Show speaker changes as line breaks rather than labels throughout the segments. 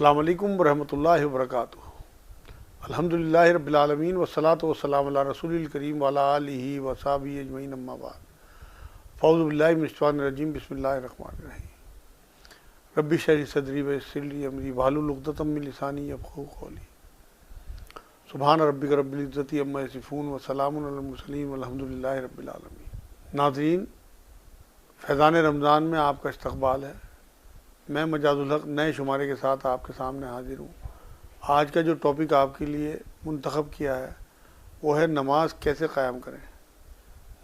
السلام علیکم ورحمۃ اللہ وبرکاتہ۔ الحمدللہ رب العالمین والصلاة والسلام علی رسول الکریم وعلی آلہ وصحبہ اجمعین، اما بعد، فاعوذ باللہ من الشیطان الرجیم، بسم اللہ الرحمن الرحیم۔ رب اشرح لی صدری ویسر لی امری واحلل عقدۃ من لسانی یفقہوا قولی۔ سبحان ربک رب العزۃ عما یصفون وسلام علی المرسلین والحمدللہ رب العالمین۔ ناظرین، فیضان رمضان میں آپ کا استقبال ہے۔ میں مجاز الحق نئے شمارے کے ساتھ آپ کے سامنے حاضر ہوں۔ آج کا جو ٹاپک آپ کے لیے منتخب کیا ہے وہ ہے نماز کیسے قائم کریں۔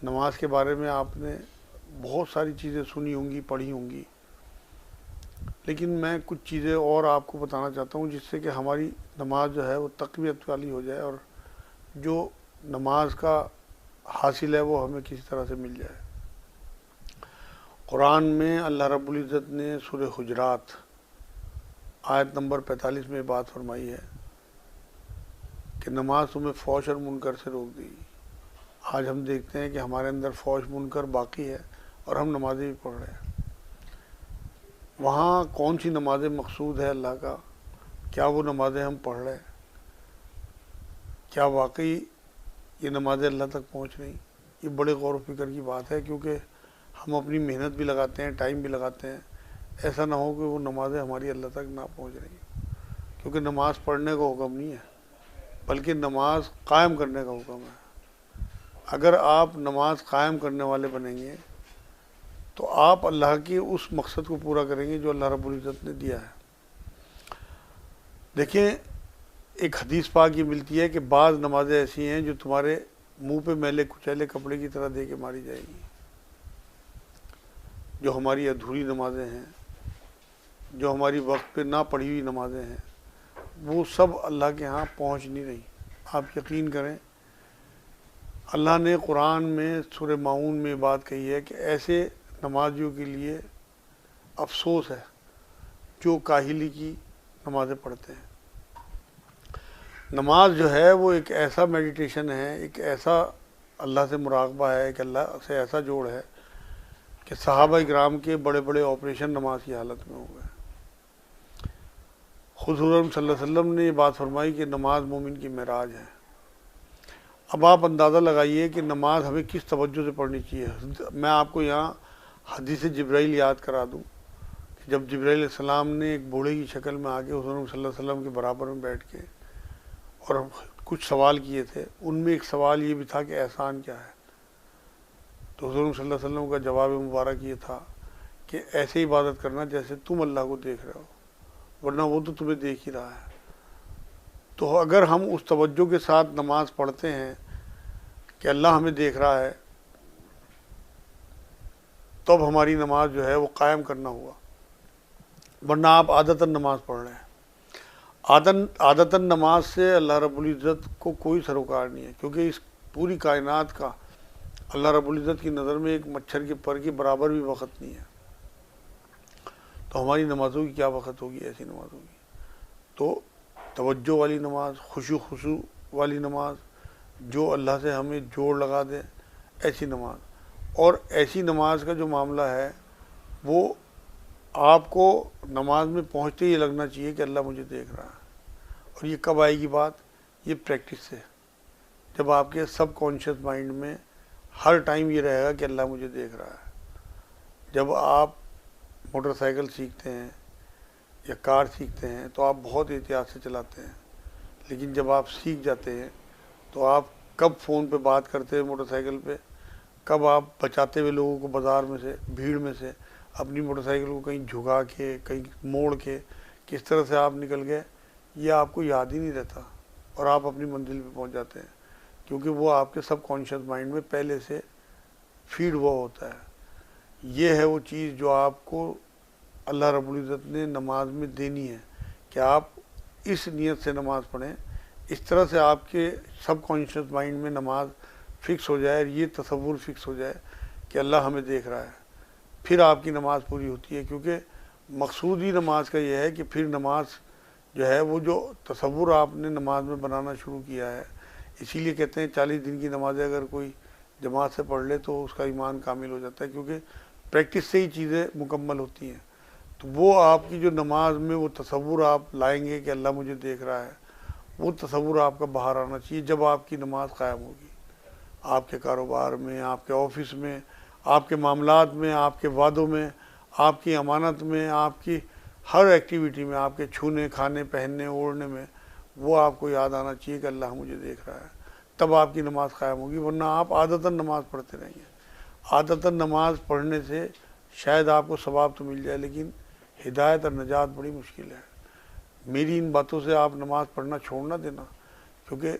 نماز کے بارے میں آپ نے بہت ساری چیزیں سنی ہوں گی، پڑھی ہوں گی، لیکن میں کچھ چیزیں اور آپ کو بتانا چاہتا ہوں جس سے کہ ہماری نماز جو ہے وہ تقویت والی ہو جائے اور جو نماز کا حاصل ہے وہ ہمیں کسی طرح سے مل جائے۔ قرآن میں اللہ رب العزت نے سورہ حجرات آیت نمبر 45 میں بات فرمائی ہے کہ نماز تمہیں فحش اور منکر سے روک دی۔ آج ہم دیکھتے ہیں کہ ہمارے اندر فحش منکر باقی ہے اور ہم نمازیں بھی پڑھ رہے ہیں۔ وہاں کون سی نمازیں مقصود ہے اللہ کا؟ کیا وہ نمازیں ہم پڑھ رہے ہیں؟ کیا واقعی یہ نمازیں اللہ تک پہنچ رہی؟ یہ بڑے غور و فکر کی بات ہے، کیونکہ ہم اپنی محنت بھی لگاتے ہیں، ٹائم بھی لگاتے ہیں، ایسا نہ ہو کہ وہ نمازیں ہماری اللہ تک نہ پہنچ رہی ہیں۔ کیونکہ نماز پڑھنے کا حکم نہیں ہے بلکہ نماز قائم کرنے کا حکم ہے۔ اگر آپ نماز قائم کرنے والے بنیں گے تو آپ اللہ کی اس مقصد کو پورا کریں گے جو اللہ رب العزت نے دیا ہے۔ دیکھیں، ایک حدیث پاک یہ ملتی ہے کہ بعض نمازیں ایسی ہیں جو تمہارے منہ پہ میلے کچیلے کپڑے کی طرح دے کے ماری جائیں گی۔ جو ہماری ادھوری نمازیں ہیں، جو ہماری وقت پہ نہ پڑھی ہوئی نمازیں ہیں، وہ سب اللہ کے ہاں پہنچ نہیں رہی۔ آپ یقین کریں، اللہ نے قرآن میں سورہ ماؤن میں بات کہی ہے کہ ایسے نمازیوں کے لیے افسوس ہے جو کاہلی کی نمازیں پڑھتے ہیں۔ نماز جو ہے وہ ایک ایسا میڈیٹیشن ہے، ایک ایسا اللہ سے مراقبہ ہے، ایک اللہ سے ایسا جوڑ ہے کہ صحابہ اکرام کے بڑے بڑے آپریشن نماز کی حالت میں ہو گئے۔ خود حضور صلی اللہ علیہ وسلم نے یہ بات فرمائی کہ نماز مومن کی معراج ہے۔ اب آپ اندازہ لگائیے کہ نماز ہمیں کس توجہ سے پڑھنی چاہیے۔ میں آپ کو یہاں حدیث جبرائیل یاد کرا دوں کہ جب جبرائیل علیہ السلام نے ایک بوڑھے کی شکل میں آ کے حضور صلی اللہ علیہ وسلم کے برابر میں بیٹھ کے اور کچھ سوال کیے تھے، ان میں ایک سوال یہ بھی تھا کہ احسان کیا ہے؟ تو حضور صلی اللہ علیہ وسلم کا جواب مبارک یہ تھا کہ ایسے عبادت کرنا جیسے تم اللہ کو دیکھ رہے ہو، ورنہ وہ تو تمہیں دیکھ ہی رہا ہے۔ تو اگر ہم اس توجہ کے ساتھ نماز پڑھتے ہیں کہ اللہ ہمیں دیکھ رہا ہے، تب ہماری نماز جو ہے وہ قائم کرنا ہوا، ورنہ آپ عادتاً نماز پڑھ رہے ہیں۔ عادتاً نماز سے اللہ رب العزت کو کوئی سروکار نہیں ہے، کیونکہ اس پوری کائنات کا اللہ رب العزت کی نظر میں ایک مچھر کے پر کے برابر بھی وقت نہیں ہے۔ تو ہماری نمازوں کی کیا وقت ہوگی ایسی نمازوں کی؟ تو توجہ والی نماز، خشوع خضوع والی نماز، جو اللہ سے ہمیں جوڑ لگا دے، ایسی نماز۔ اور ایسی نماز کا جو معاملہ ہے وہ آپ کو نماز میں پہنچتے ہی لگنا چاہیے کہ اللہ مجھے دیکھ رہا ہے۔ اور یہ کب آئے گی بات؟ یہ پریکٹس سے، جب آپ کے سب کانشیس مائنڈ میں ہر ٹائم یہ رہے گا کہ اللہ مجھے دیکھ رہا ہے۔ جب آپ موٹر سائیکل سیکھتے ہیں یا کار سیکھتے ہیں تو آپ بہت احتیاط سے چلاتے ہیں، لیکن جب آپ سیکھ جاتے ہیں تو آپ کب فون پہ بات کرتے ہیں موٹر سائیکل پہ، کب آپ بچاتے ہوئے لوگوں کو بازار میں سے، بھیڑ میں سے، اپنی موٹر سائیکل کو کہیں جھکا کے، کہیں موڑ کے کس طرح سے آپ نکل گئے، یہ آپ کو یاد ہی نہیں رہتا اور آپ اپنی منزل پہ پہنچ جاتے ہیں، کیونکہ وہ آپ کے سب کانشیس مائنڈ میں پہلے سے فیڈ ہوا ہوتا ہے۔ یہ ہے وہ چیز جو آپ کو اللہ رب العزت نے نماز میں دینی ہے کہ آپ اس نیت سے نماز پڑھیں، اس طرح سے آپ کے سب کانشیس مائنڈ میں نماز فکس ہو جائے اور یہ تصور فکس ہو جائے کہ اللہ ہمیں دیکھ رہا ہے، پھر آپ کی نماز پوری ہوتی ہے۔ کیونکہ مقصود ہی نماز کا یہ ہے کہ پھر نماز جو ہے وہ جو تصور آپ نے نماز میں بنانا شروع کیا ہے، اسی لیے کہتے ہیں 40 دن کی نمازیں اگر کوئی جماعت سے پڑھ لے تو اس کا ایمان کامل ہو جاتا ہے، کیونکہ پریکٹس سے ہی چیزیں مکمل ہوتی ہیں۔ تو وہ آپ کی جو نماز میں وہ تصور آپ لائیں گے کہ اللہ مجھے دیکھ رہا ہے، وہ تصور آپ کا باہر آنا چاہیے جب آپ کی نماز قائم ہوگی. آپ کے کاروبار میں، آپ کے آفس میں، آپ کے معاملات میں، آپ کے وعدوں میں، آپ کی امانت میں، آپ کی ہر ایکٹیویٹی میں، آپ کے چھونے، کھانے، پہننے، اوڑھنے میں، وہ آپ کو یاد آنا چاہیے کہ اللہ مجھے دیکھ رہا ہے. تب آپ کی نماز قائم ہوگی، ورنہ آپ عادتاً نماز پڑھتے رہیں گے. عادتاً نماز پڑھنے سے شاید آپ کو ثواب تو مل جائے، لیکن ہدایت اور نجات بڑی مشکل ہے. میری ان باتوں سے آپ نماز پڑھنا چھوڑ نہ دینا، کیونکہ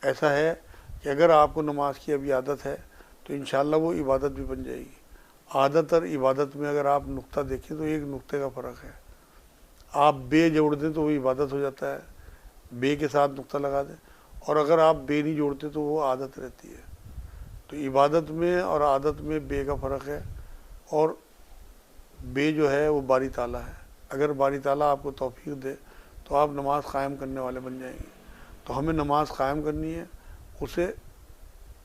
ایسا ہے کہ اگر آپ کو نماز کی ابھی عادت ہے تو انشاءاللہ وہ عبادت بھی بن جائے گی. عادت اور عبادت میں اگر آپ نقطہ دیکھیں تو ایک نقطے کا فرق ہے. آپ بے جوڑ دیں تو وہ عبادت ہو جاتا ہے، بے کے ساتھ نقطہ لگا دیں، اور اگر آپ بے نہیں جوڑتے تو وہ عادت رہتی ہے. تو عبادت میں اور عادت میں بے کا فرق ہے، اور بے جو ہے وہ باری تعالیٰ ہے. اگر باری تعالیٰ آپ کو توفیق دے تو آپ نماز قائم کرنے والے بن جائیں گے. تو ہمیں نماز قائم کرنی ہے، اسے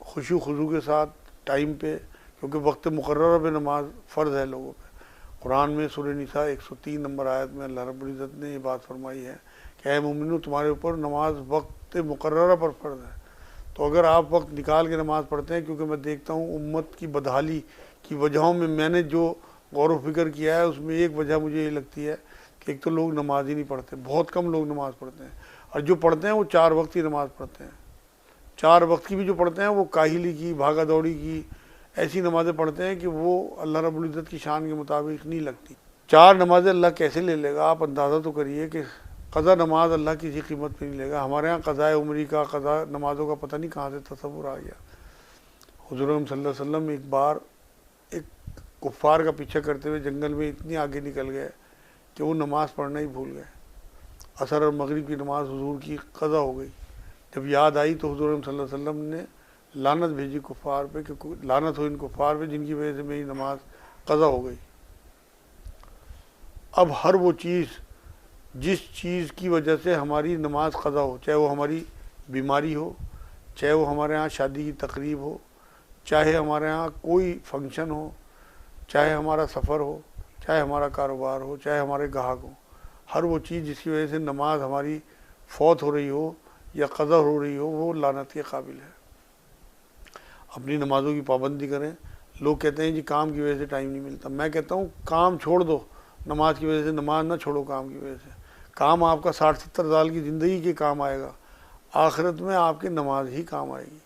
خشوع و خضوع کے ساتھ ٹائم پہ، کیونکہ وقت مقررہ پہ نماز فرض ہے لوگوں پہ. قرآن میں سورہ نساء 103 نمبر آیت میں اللہ رب العزت نے یہ بات فرمائی ہے کہ اے مومنو، تمہارے اوپر نماز وقت مقررہ پر فرض ہے. تو اگر آپ وقت نکال کے نماز پڑھتے ہیں، کیونکہ میں دیکھتا ہوں امت کی بدحالی کی وجہوں میں نے جو غور و فکر کیا ہے اس میں ایک وجہ مجھے یہ لگتی ہے کہ ایک تو لوگ نماز ہی نہیں پڑھتے، بہت کم لوگ نماز پڑھتے ہیں، اور جو پڑھتے ہیں وہ 4 وقت ہی نماز پڑھتے ہیں. 4 وقت کی بھی جو پڑھتے ہیں وہ کاہلی کی، بھاگا دوڑی کی ایسی نمازیں پڑھتے ہیں کہ وہ اللہ رب العزت کی شان کے مطابق نہیں لگتی. 4 نمازیں اللہ کیسے لے لے گا؟ آپ اندازہ تو کریے کہ قضا نماز اللہ کسی قیمت پہ نہیں لے گا. ہمارے ہاں قضاء عمری کا، قضا نمازوں کا پتہ نہیں کہاں سے تصور آ گیا. حضور صلی اللہ علیہ وسلم ایک بار ایک کفار کا پیچھا کرتے ہوئے جنگل میں اتنی آگے نکل گئے کہ وہ نماز پڑھنا ہی بھول گئے. عصر اور مغرب کی نماز حضور کی قضا ہو گئی. جب یاد آئی تو حضور صلی اللہ علیہ وسلم نے لعنت بھیجی کفار پہ کہ لعنت ہو ان کفار پہ جن کی وجہ سے میری نماز قضا ہو گئی. اب ہر وہ چیز جس چیز کی وجہ سے ہماری نماز قضا ہو، چاہے وہ ہماری بیماری ہو، چاہے وہ ہمارے ہاں شادی کی تقریب ہو، چاہے ہمارے ہاں کوئی فنکشن ہو، چاہے ہمارا سفر ہو، چاہے ہمارا کاروبار ہو، چاہے ہمارے گاہک ہو، ہر وہ چیز جس کی وجہ سے نماز ہماری فوت ہو رہی ہو یا قضا ہو رہی ہو وہ لعنت کے قابل ہے. اپنی نمازوں کی پابندی کریں. لوگ کہتے ہیں جی کام کی وجہ سے ٹائم نہیں ملتا. میں کہتا ہوں کام چھوڑ دو نماز کی وجہ سے، نماز نہ چھوڑو کام کی وجہ سے. کام آپ کا 60-70 سال کی زندگی کے کام آئے گا، آخرت میں آپ کی نماز ہی کام آئے گی،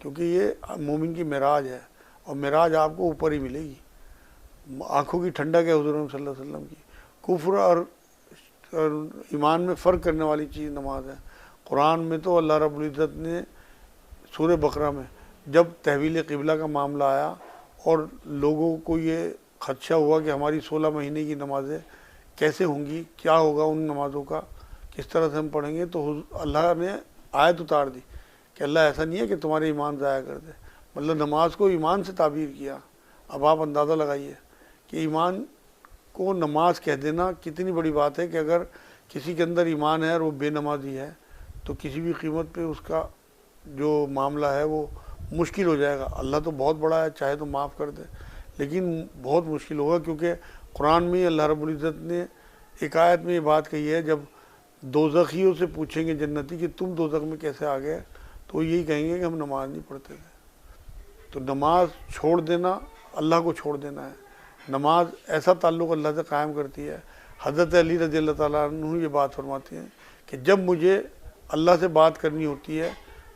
کیونکہ یہ مومن کی معراج ہے، اور معراج آپ کو اوپر ہی ملے گی. آنکھوں کی ٹھنڈک ہے حضور صلی اللہ علیہ وسلم کی. کفر اور ایمان میں فرق کرنے والی چیز نماز ہے. قرآن میں تو اللہ رب العزت نے سورہ بقرہ میں جب تحویل قبلہ کا معاملہ آیا اور لوگوں کو یہ خدشہ ہوا کہ ہماری 16 مہینے کی نمازیں کیسے ہوں گی، کیا ہوگا ان نمازوں کا، کس طرح سے ہم پڑھیں گے، تو اللہ نے آیت اتار دی کہ اللہ ایسا نہیں ہے کہ تمہارے ایمان ضائع کر دے. مطلب نماز کو ایمان سے تعبیر کیا. اب آپ اندازہ لگائیے کہ ایمان کو نماز کہہ دینا کتنی بڑی بات ہے، کہ اگر کسی کے اندر ایمان ہے اور وہ بے نمازی ہے تو کسی بھی قیمت پہ اس کا جو معاملہ ہے وہ مشکل ہو جائے گا. اللہ تو بہت بڑا ہے، چاہے تو معاف کر دے، لیکن بہت مشکل ہوگا، کیونکہ قرآن میں اللہ رب العزت نے ایک آیت میں یہ بات کہی ہے، جب دوزخیوں سے پوچھیں گے جنتی کہ تم دوزخ میں کیسے آ گئے، تو یہی کہیں گے کہ ہم نماز نہیں پڑھتے تھے. تو نماز چھوڑ دینا اللہ کو چھوڑ دینا ہے. نماز ایسا تعلق اللہ سے قائم کرتی ہے. حضرت علی رضی اللہ تعالیٰ عنہ یہ بات فرماتے ہیں کہ جب مجھے اللہ سے بات کرنی ہوتی ہے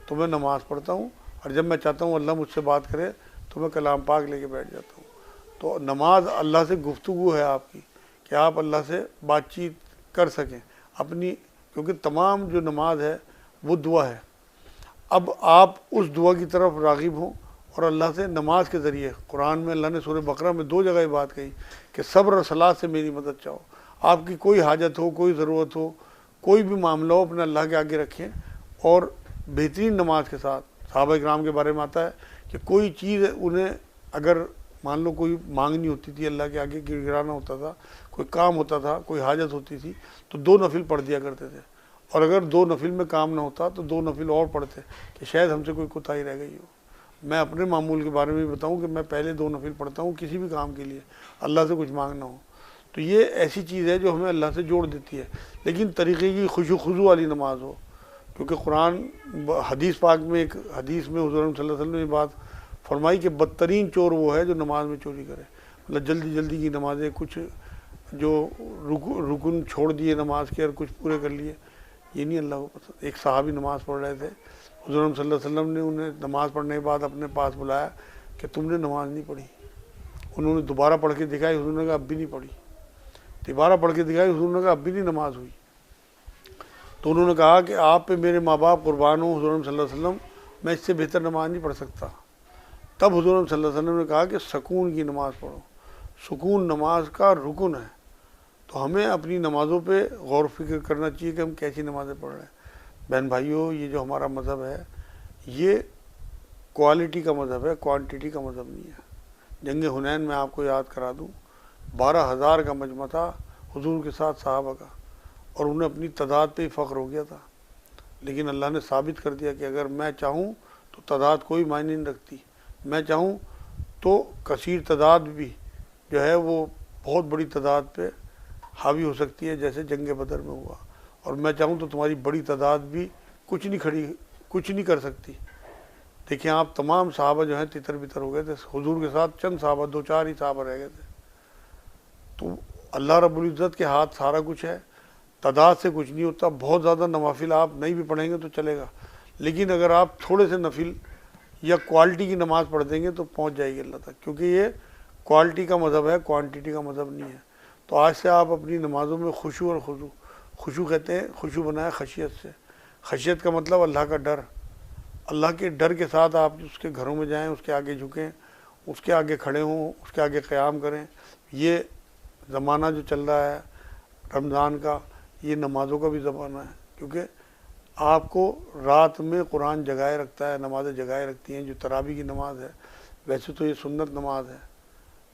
تو میں نماز پڑھتا ہوں، اور جب میں چاہتا ہوں اللہ مجھ سے بات کرے تو میں کلام پاک لے کے بیٹھ جاتا ہوں. تو نماز اللہ سے گفتگو ہے آپ کی، کہ آپ اللہ سے بات چیت کر سکیں اپنی، کیونکہ تمام جو نماز ہے وہ دعا ہے. اب آپ اس دعا کی طرف راغب ہوں اور اللہ سے نماز کے ذریعے. قرآن میں اللہ نے سورہ بقرہ میں 2 جگہ یہ بات کہی کہ صبر اور صلاۃ سے میری مدد چاہو. آپ کی کوئی حاجت ہو، کوئی ضرورت ہو، کوئی بھی معاملہ ہو، اپنے اللہ کے آگے رکھیں، اور بہترین نماز کے ساتھ. صحابہ کرام کے بارے میں آتا ہے کہ کوئی چیز انہیں اگر مان لو کوئی مانگنی ہوتی تھی، اللہ کے آگے گر گرانا ہوتا تھا، کوئی کام ہوتا تھا، کوئی حاجت ہوتی تھی، تو 2 نفل پڑھ دیا کرتے تھے. اور اگر 2 نفل میں کام نہ ہوتا تو 2 نفل اور پڑھتے کہ شاید ہم سے کوئی کوتاہی رہ گئی ہو. میں اپنے معمول کے بارے میں بھی بتاؤں کہ میں پہلے 2 نفل پڑھتا ہوں کسی بھی کام کے لیے، اللہ سے کچھ مانگنا ہو. تو یہ ایسی چیز ہے جو ہمیں اللہ سے جوڑ دیتی ہے، لیکن طریقے کی خشوع خضوع والی نماز ہو، کیونکہ قرآن حدیث پاک میں ایک حدیث میں حضور صلی اللہ علیہ وسلم نے یہ بات فرمائی کہ بدترین چور وہ ہے جو نماز میں چوری کرے، مطلب جلدی جلدی کی نمازیں، کچھ جو رکن چھوڑ دیے نماز کے اور کچھ پورے کر لیے، یہ نہیں اللہ کو پسند۔ ایک صحابی نماز پڑھ رہے تھے، حضور صلی اللہ علیہ وسلم نے انہیں نماز پڑھنے کے بعد اپنے پاس بلایا کہ تم نے نماز نہیں پڑھی۔ انہوں نے دوبارہ پڑھ کے دکھائی، حضور نے کہا اب بھی نہیں پڑھی۔ دوبارہ پڑھ کے دکھائی، حضور نے کہا اب بھی نہیں نماز ہوئی۔ تو انہوں نے کہا کہ آپ پہ میرے ماں باپ قربان ہوں حضور صلی اللہ علیہ وسلم، میں اس سے بہتر نماز نہیں پڑھ سکتا۔ تب حضور صلی اللہ علیہ وسلم نے کہا کہ سکون کی نماز پڑھو، سکون نماز کا رکن ہے۔ تو ہمیں اپنی نمازوں پہ غور و فکر کرنا چاہیے کہ ہم کیسی نمازیں پڑھ رہے ہیں۔ بہن بھائیوں، یہ جو ہمارا مذہب ہے یہ کوالٹی کا مذہب ہے، کوانٹٹی کا مذہب نہیں ہے۔ جنگ حنین میں آپ کو یاد کرا دوں، 12,000 کا مجمع تھا حضور کے ساتھ صحابہ کا، اور انہیں اپنی تعداد پہ ہی فخر ہو گیا تھا، لیکن اللہ نے ثابت کر دیا کہ اگر میں چاہوں تو تعداد کوئی معنی نہیں رکھتی، میں چاہوں تو کثیر تعداد بھی جو ہے وہ بہت بڑی تعداد پہ حاوی ہو سکتی ہے، جیسے جنگ بدر میں ہوا، اور میں چاہوں تو تمہاری بڑی تعداد بھی کچھ نہیں کر سکتی۔ دیکھیں آپ تمام صحابہ جو ہیں تتر بتر ہو گئے تھے، حضور کے ساتھ چند صحابہ، 2-4 ہی صحابہ رہ گئے تھے۔ تو اللہ رب العزت کے ہاتھ سارا کچھ ہے، تعداد سے کچھ نہیں ہوتا۔ بہت زیادہ نوافل آپ نہیں بھی پڑھیں گے تو چلے گا، لیکن اگر آپ تھوڑے سے نفل یا کوالٹی کی نماز پڑھ دیں گے تو پہنچ جائے گی اللہ تک، کیونکہ یہ کوالٹی کا مذہب ہے، کوانٹٹی کا مذہب نہیں ہے۔ تو آج سے آپ اپنی نمازوں میں خشوع اور خضوع، خشوع کہتے ہیں، خشوع بنائے خشیت سے۔ خشیت کا مطلب اللہ کا ڈر، اللہ کے ڈر کے ساتھ آپ اس کے گھروں میں جائیں، اس کے آگے جھکیں، اس کے آگے کھڑے ہوں، اس کے آگے قیام کریں۔ یہ زمانہ جو چل رہا ہے رمضان کا، یہ نمازوں کا بھی زمانہ ہے، کیونکہ آپ کو رات میں قرآن جگائے رکھتا ہے، نمازیں جگائے رکھتی ہیں۔ جو تراویح کی نماز ہے ویسے تو یہ سنت نماز ہے،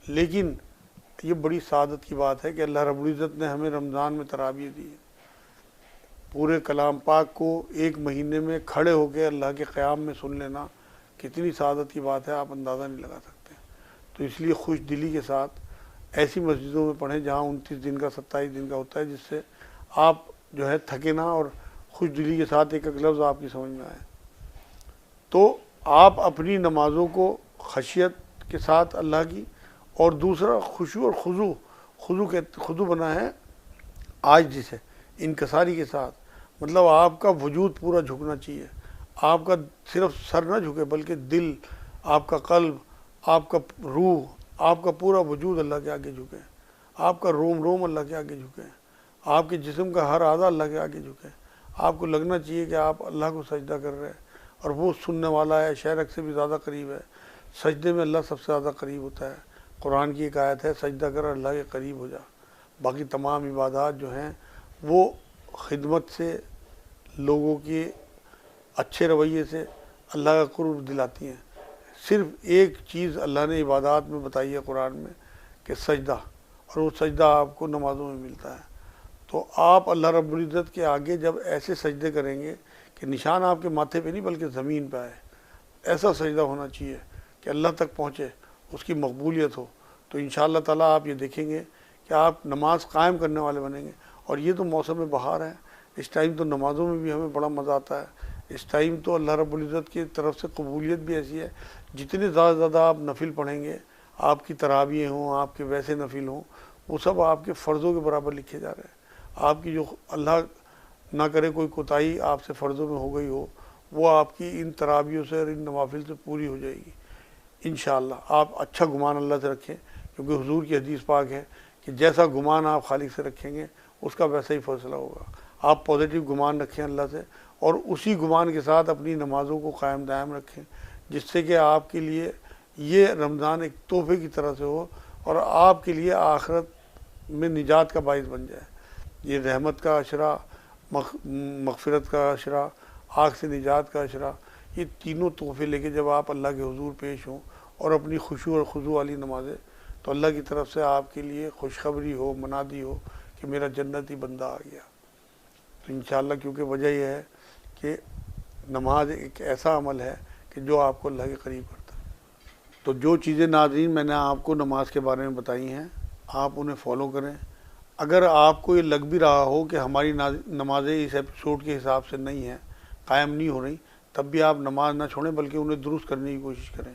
لیکن یہ بڑی سعادت کی بات ہے کہ اللہ رب العزت نے ہمیں رمضان میں تراویح دی ہے۔ پورے کلام پاک کو ایک مہینے میں کھڑے ہو کے اللہ کے قیام میں سن لینا کتنی سعادت کی بات ہے، آپ اندازہ نہیں لگا سکتے۔ تو اس لیے خوش دلی کے ساتھ ایسی مسجدوں میں پڑھیں جہاں 29 دن کا 27 دن کا ہوتا ہے، جس سے آپ جو ہے تھکے نہ، اور خوش دلی کے ساتھ ایک ایک لفظ آپ کی سمجھ میں آئے۔ تو آپ اپنی نمازوں کو خشیت کے ساتھ اللہ کی، اور دوسرا خشوع اور خضوع، خضوع بنا ہے عاجزی سے، انکساری کے ساتھ، مطلب آپ کا وجود پورا جھکنا چاہیے، آپ کا صرف سر نہ جھکے بلکہ دل، آپ کا قلب، آپ کا روح، آپ کا پورا وجود اللہ کے آگے جھکے، آپ کا روم روم اللہ کے آگے جھکے، آپ کے جسم کا ہر اعضا اللہ کے آگے جھکے۔ آپ کو لگنا چاہیے کہ آپ اللہ کو سجدہ کر رہے ہیں، اور وہ سننے والا ہے، شہرک سے بھی زیادہ قریب ہے۔ سجدے میں اللہ سب سے زیادہ قریب ہوتا ہے۔ قرآن کی ایک آیت ہے، سجدہ کر اللہ کے قریب ہو جا۔ باقی تمام عبادات جو ہیں وہ خدمت سے، لوگوں کے اچھے رویے سے اللہ کا قرب دلاتی ہیں۔ صرف ایک چیز اللہ نے عبادات میں بتائی ہے قرآن میں کہ سجدہ، اور وہ سجدہ آپ کو نمازوں میں ملتا ہے۔ تو آپ اللہ رب العزت کے آگے جب ایسے سجدے کریں گے کہ نشان آپ کے ماتھے پہ نہیں بلکہ زمین پہ آئے، ایسا سجدہ ہونا چاہیے کہ اللہ تک پہنچے، اس کی مقبولیت ہو، تو انشاءاللہ تعالیٰ آپ یہ دیکھیں گے کہ آپ نماز قائم کرنے والے بنیں گے۔ اور یہ تو موسم بہار ہے، اس ٹائم تو نمازوں میں بھی ہمیں بڑا مزہ آتا ہے۔ اس ٹائم تو اللہ رب العزت کی طرف سے قبولیت بھی ایسی ہے، جتنے زیادہ زیادہ آپ نفل پڑھیں گے، آپ کی تراویح ہوں، آپ کے ویسے نفل ہوں، وہ سب آپ کے فرضوں کے برابر لکھے جا رہے ہیں۔ آپ کی جو اللہ نہ کرے کوئی کوتاہی آپ سے فرضوں میں ہو گئی ہو، وہ آپ کی ان تراویحوں سے اور ان نوافل سے پوری ہو جائے گی انشاءاللہ۔ آپ اچھا گمان اللہ سے رکھیں، کیونکہ حضور کی حدیث پاک ہے کہ جیسا گمان آپ خالق سے رکھیں گے اس کا ویسا ہی فیصلہ ہوگا۔ آپ پازیٹیو گمان رکھیں اللہ سے، اور اسی گمان کے ساتھ اپنی نمازوں کو قائم دائم رکھیں، جس سے کہ آپ کے لیے یہ رمضان ایک تحفے کی طرح سے ہو، اور آپ کے لیے آخرت میں نجات کا باعث بن جائے۔ یہ رحمت کا عشرہ، مغفرت کا عشرہ، آگ سے نجات کا عشرہ، یہ تینوں تحفے لے کے جب آپ اللہ کے حضور پیش ہوں اور اپنی خشوع اور خضوع والی نمازیں، تو اللہ کی طرف سے آپ کے لیے خوشخبری ہو، منادی ہو کہ میرا جنتی بندہ آ گیا۔ تو انشاءاللہ، کیونکہ وجہ یہ ہے کہ نماز ایک ایسا عمل ہے کہ جو آپ کو اللہ کے قریب کرتا ہے۔ تو جو چیزیں ناظرین میں نے آپ کو نماز کے بارے میں بتائی ہیں، آپ انہیں فالو کریں. اگر آپ کو یہ لگ بھی رہا ہو کہ ہماری نمازیں اس ایپیسوڈ کے حساب سے نہیں ہیں، قائم نہیں ہو رہی، تب بھی آپ نماز نہ چھوڑیں بلکہ انہیں درست کرنے کی کوشش کریں.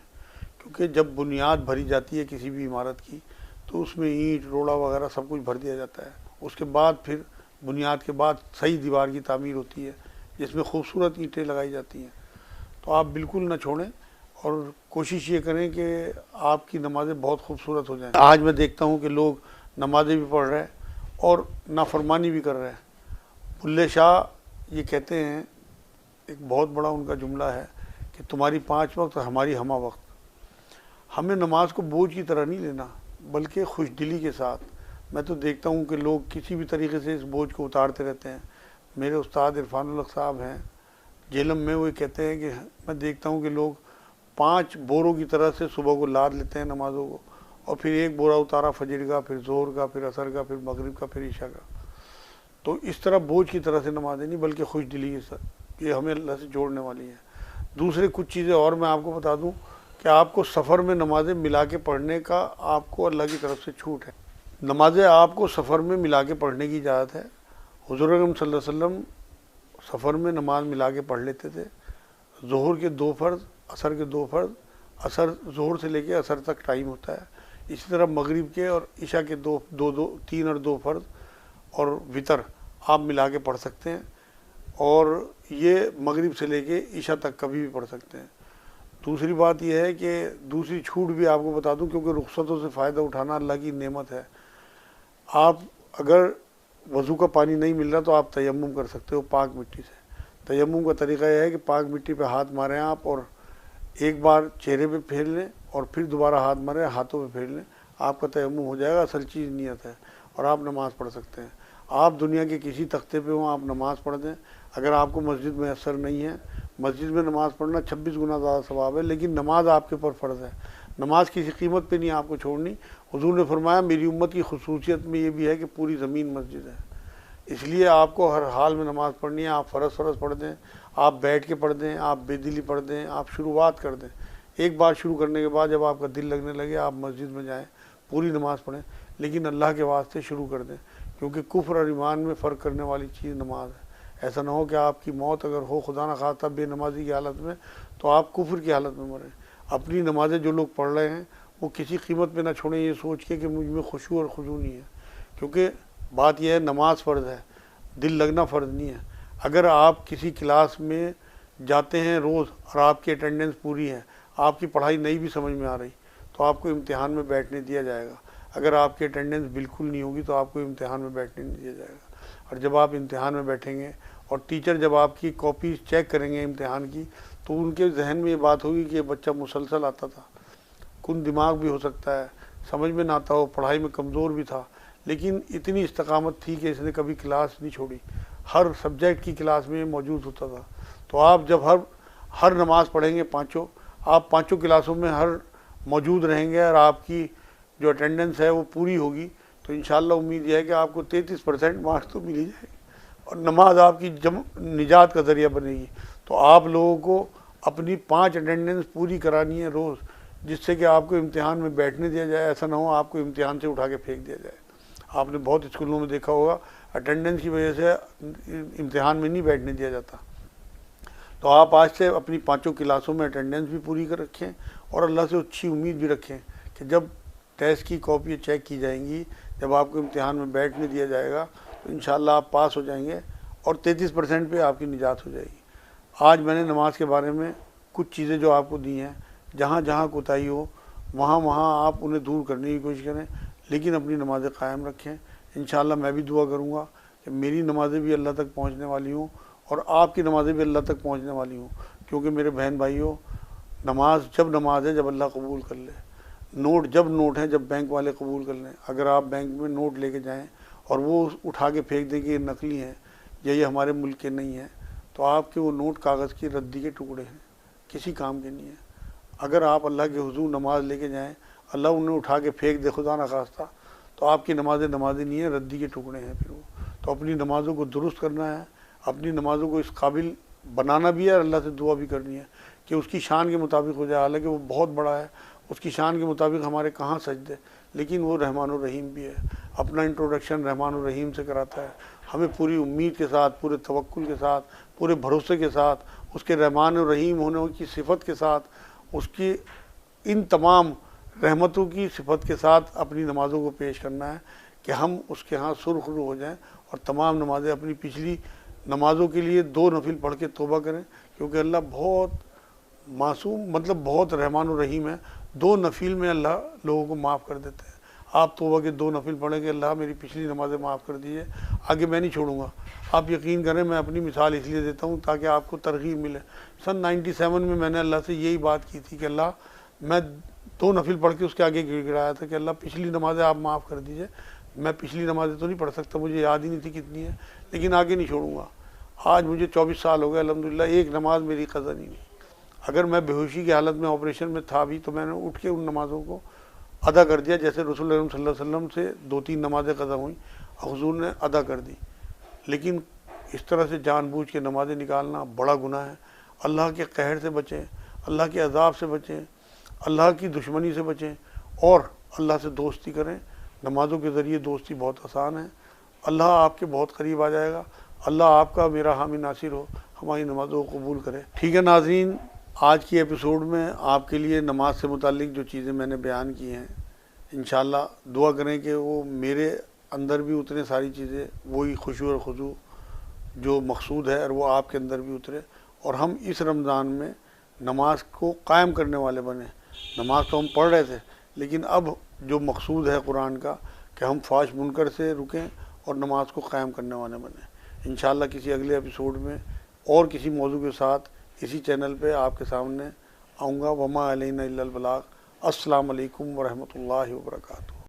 کیونکہ جب بنیاد بھری جاتی ہے کسی بھی عمارت کی تو اس میں اینٹ روڑا وغیرہ سب کچھ بھر دیا جاتا ہے. اس کے بعد پھر بنیاد کے بعد صحیح دیوار کی تعمیر ہوتی ہے جس میں خوبصورت اینٹیں لگائی جاتی ہیں. تو آپ بالکل نہ چھوڑیں اور کوشش یہ کریں کہ آپ کی نمازیں بہت خوبصورت ہو جائیں. آج میں دیکھتا ہوں کہ لوگ نمازیں بھی پڑھ رہے ہیں اور نافرمانی بھی کر رہے ہیں. بلے شاہ یہ کہتے ہیں، ایک بہت بڑا ان کا جملہ ہے کہ تمہاری 5 وقت ہماری ہمہ وقت. ہمیں نماز کو بوجھ کی طرح نہیں لینا بلکہ خوش دلی کے ساتھ. میں تو دیکھتا ہوں کہ لوگ کسی بھی طریقے سے اس بوجھ کو اتارتے رہتے ہیں. میرے استاد عرفان الحق صاحب ہیں جہلم میں، وہ کہتے ہیں کہ میں دیکھتا ہوں کہ لوگ 5 بوروں کی طرح سے صبح کو لاد لیتے ہیں نمازوں کو، اور پھر ایک بورا اتارا فجر کا، پھر ظہر کا، پھر عصر کا، پھر مغرب کا، پھر عشاء کا. تو اس طرح بوجھ کی طرح سے نمازیں نہیں بلکہ خوش دلی کے ساتھ، یہ ہمیں اللہ سے جوڑنے والی ہیں. دوسرے کچھ چیزیں اور میں آپ کو بتا دوں کہ آپ کو سفر میں نمازیں ملا کے پڑھنے کا آپ کو اللہ کی طرف سے چھوٹ ہے. نمازیں آپ کو سفر میں ملا کے پڑھنے کی اجازت ہے. حضور اکرم صلی اللہ علیہ وسلم سفر میں نماز ملا کے پڑھ لیتے تھے. ظہر کے 2 فرض، عصر کے 2 فرض، عصر ظہر سے لے کے عصر تک ٹائم ہوتا ہے. اسی طرح مغرب کے اور عشاء کے 3 اور 2 فرض اور وطر آپ ملا کے پڑھ سکتے ہیں، اور یہ مغرب سے لے کے عشاء تک کبھی بھی پڑھ سکتے ہیں. دوسری بات یہ ہے کہ دوسری چھوٹ بھی آپ کو بتا دوں، کیونکہ رخصتوں سے فائدہ اٹھانا اللہ کی نعمت ہے. آپ اگر وضو کا پانی نہیں مل رہا تو آپ تیمم کر سکتے ہو پاک مٹی سے. تیمم کا طریقہ یہ ہے کہ پاک مٹی پہ ہاتھ ماریں آپ، اور ایک بار چہرے پہ پھیر لیں اور پھر دوبارہ ہاتھ ماریں، ہاتھوں پہ پھیر لیں، آپ کا تیمم ہو جائے گا. اصل چیز نیت ہے، اور آپ نماز پڑھ سکتے ہیں. آپ دنیا کے کسی تختے پہ ہوں، آپ نماز پڑھ دیں. اگر آپ کو مسجد میں میسر نہیں ہے، مسجد میں نماز پڑھنا 26 گنا زیادہ ثواب ہے، لیکن نماز آپ کے اوپر فرض ہے. نماز کسی قیمت پہ نہیں آپ کو چھوڑنی. حضور نے فرمایا میری امت کی خصوصیت میں یہ بھی ہے کہ پوری زمین مسجد ہے، اس لیے آپ کو ہر حال میں نماز پڑھنی ہے. آپ فرض پڑھ دیں، آپ بیٹھ کے پڑھ دیں، آپ بے دلی پڑھ دیں، آپ شروعات کر دیں. ایک بار شروع کرنے کے بعد جب آپ کا دل لگنے لگے آپ مسجد میں جائیں، پوری نماز پڑھیں، لیکن اللہ کے واسطے شروع کر دیں، کیونکہ کفر اور ایمان میں فرق کرنے والی چیز نماز ہے. ایسا نہ ہو کہ آپ کی موت اگر ہو خدا نہ خواستہ بے نمازی کی حالت میں تو آپ کفر کی حالت میں مریں. اپنی نمازیں جو لوگ پڑھ رہے ہیں وہ کسی قیمت پہ نہ چھوڑیں یہ سوچ کے کہ مجھ میں خشوع اور خضوع نہیں ہے. کیونکہ بات یہ ہے نماز فرض ہے، دل لگنا فرض نہیں ہے. اگر آپ کسی کلاس میں جاتے ہیں روز اور آپ کی اٹینڈنس پوری ہے، آپ کی پڑھائی نہیں بھی سمجھ میں آ رہی تو آپ کو امتحان میں بیٹھنے دیا جائے گا. اگر آپ کی اٹینڈنس بالکل نہیں ہوگی تو آپ کو امتحان میں بیٹھنے نہیں دیا جائے گا. اور جب آپ امتحان میں بیٹھیں گے اور ٹیچر جب آپ کی کاپی چیک کریں گے امتحان کی، تو ان کے ذہن میں یہ بات ہوگی کہ یہ بچہ مسلسل آتا تھا، کن دماغ بھی ہو سکتا ہے، سمجھ میں نہ آتا ہو، پڑھائی میں کمزور بھی تھا، لیکن اتنی استقامت تھی کہ اس نے کبھی کلاس نہیں چھوڑی، ہر سبجیکٹ کی کلاس میں موجود ہوتا تھا. تو آپ جب ہر نماز پڑھیں گے پانچوں، آپ پانچوں کلاسوں میں ہر موجود رہیں گے اور آپ کی جو اٹینڈنس ہے وہ پوری ہوگی، تو انشاءاللہ امید یہ ہے کہ آپ کو 33% مارکس تو مل ہی جائے گی اور نماز آپ کی نجات کا ذریعہ بنے گی. تو آپ لوگوں کو اپنی 5 اٹینڈنس پوری کرانی ہے روز، جس سے کہ آپ کو امتحان میں بیٹھنے دیا جائے. ایسا نہ ہو آپ کو امتحان سے اٹھا کے پھینک دیا جائے. آپ نے بہت اسکولوں میں دیکھا ہوگا اٹینڈنس کی وجہ سے امتحان میں نہیں بیٹھنے دیا جاتا. تو آپ آج سے اپنی 5 کلاسوں میں اٹینڈنس بھی پوری کر رکھیں اور اللہ سے اچھی امید بھی رکھیں کہ جب ٹیسٹ کی کاپی چیک کی جائیں گی، جب آپ کو امتحان میں بیٹھنے دیا جائے گا تو انشاءاللہ آپ پاس ہو جائیں گے اور 33% پہ آپ کی نجات ہو جائے گی. آج میں نے نماز کے بارے میں کچھ چیزیں جو آپ کو دی ہیں، جہاں جہاں کوتاہی ہو وہاں آپ انہیں دور کرنے کی کوشش کریں، لیکن اپنی نمازیں قائم رکھیں. انشاءاللہ میں بھی دعا کروں گا کہ میری نمازیں بھی اللہ تک پہنچنے والی ہوں اور آپ کی نمازیں بھی اللہ تک پہنچنے والی ہوں. کیونکہ میرے بہن بھائیوں، نماز ہے جب اللہ قبول کر لے. نوٹ ہیں جب بینک والے قبول کر لیں. اگر آپ بینک میں نوٹ لے کے جائیں اور وہ اٹھا کے پھینک دیں کہ یہ نقلی ہیں یا یہ ہمارے ملک کے نہیں ہیں، تو آپ کے وہ نوٹ کاغذ کی ردی کے ٹکڑے ہیں، کسی کام کے نہیں ہیں. اگر آپ اللہ کے حضور نماز لے کے جائیں، اللہ انہیں اٹھا کے پھینک دے خدا نہ خواستہ، تو آپ کی نمازیں نہیں ہیں، ردی کے ٹکڑے ہیں پھر وہ. تو اپنی نمازوں کو درست کرنا ہے، اپنی نمازوں کو اس قابل بنانا بھی ہے اور اللہ سے دعا بھی کرنی ہے کہ اس کی شان کے مطابق ہو جائے. حالانکہ وہ بہت بڑا ہے، اس کی شان کے مطابق ہمارے کہاں سجدے، لیکن وہ رحمان الرحیم بھی ہے، اپنا انٹروڈکشن رحمان الرحیم سے کراتا ہے۔ ہمیں پوری امید کے ساتھ، پورے توکل کے ساتھ، پورے بھروسے کے ساتھ، اس کے رحمان الرحیم ہونے کی صفت کے ساتھ، اس کی ان تمام رحمتوں کی صفت کے ساتھ اپنی نمازوں کو پیش کرنا ہے کہ ہم اس کے ہاں سرخرو ہو جائیں اور تمام نمازیں اپنی پچھلی نمازوں کے لیے 2 نفل پڑھ کے توبہ کریں، کیونکہ اللہ بہت معصوم، مطلب بہت رحمان الرحیم ہے۔ 2 نفل میں اللہ لوگوں کو معاف کر دیتے ہیں۔ آپ توبہ کے 2 نفل پڑھیں کہ اللہ میری پچھلی نمازیں معاف کر دیجیے، آگے میں نہیں چھوڑوں گا۔ آپ یقین کریں، میں اپنی مثال اس لیے دیتا ہوں تاکہ آپ کو ترغیب ملے۔ سن 97 میں نے اللہ سے یہی بات کی تھی کہ اللہ، میں 2 نفل پڑھ کے اس کے آگے گڑ گڑایا تھا کہ اللہ پچھلی نمازیں آپ معاف کر دیجیے، میں پچھلی نمازیں تو نہیں پڑھ سکتا، مجھے یاد ہی نہیں تھی کتنی ہے، لیکن آگے نہیں چھوڑوں گا۔ آج مجھے 24 سال ہو گئے، الحمدللہ ایک نماز میری قضا نہیں ہوئی۔ اگر میں بے ہوشی کی حالت میں آپریشن میں تھا بھی تو میں نے اٹھ کے ان نمازوں کو ادا کر دیا، جیسے رسول اللہ صلی اللہ علیہ وسلم سے 2-3 نمازیں قضا ہوئیں، حضور نے ادا کر دی۔ لیکن اس طرح سے جان بوجھ کے نمازیں نکالنا بڑا گناہ ہے۔ اللہ کے قہر سے بچیں، اللہ کے عذاب سے بچیں، اللہ کی دشمنی سے بچیں اور اللہ سے دوستی کریں۔ نمازوں کے ذریعے دوستی بہت آسان ہے، اللہ آپ کے بہت قریب آ جائے گا۔ اللہ آپ کا میرا حامی ناصر ہو، ہماری نمازوں کو قبول کرے۔ ٹھیک ہے ناظرین، آج کی ایپیسوڈ میں آپ کے لیے نماز سے متعلق جو چیزیں میں نے بیان کی ہیں، انشاءاللہ دعا کریں کہ وہ میرے اندر بھی اترے ساری چیزیں، وہی خشوع اور خضوع جو مقصود ہے، اور وہ آپ کے اندر بھی اترے، اور ہم اس رمضان میں نماز کو قائم کرنے والے بنیں۔ نماز تو ہم پڑھ رہے تھے، لیکن اب جو مقصود ہے قرآن کا کہ ہم فحش منکر سے رکیں اور نماز کو قائم کرنے والے بنیں۔ انشاءاللہ کسی اگلے ایپیسوڈ میں اور کسی موضوع کے ساتھ اسی چینل پہ آپ کے سامنے آؤں گا۔ وما علینا الا البلاغ۔ السلام علیکم ورحمۃ اللہ وبرکاتہ۔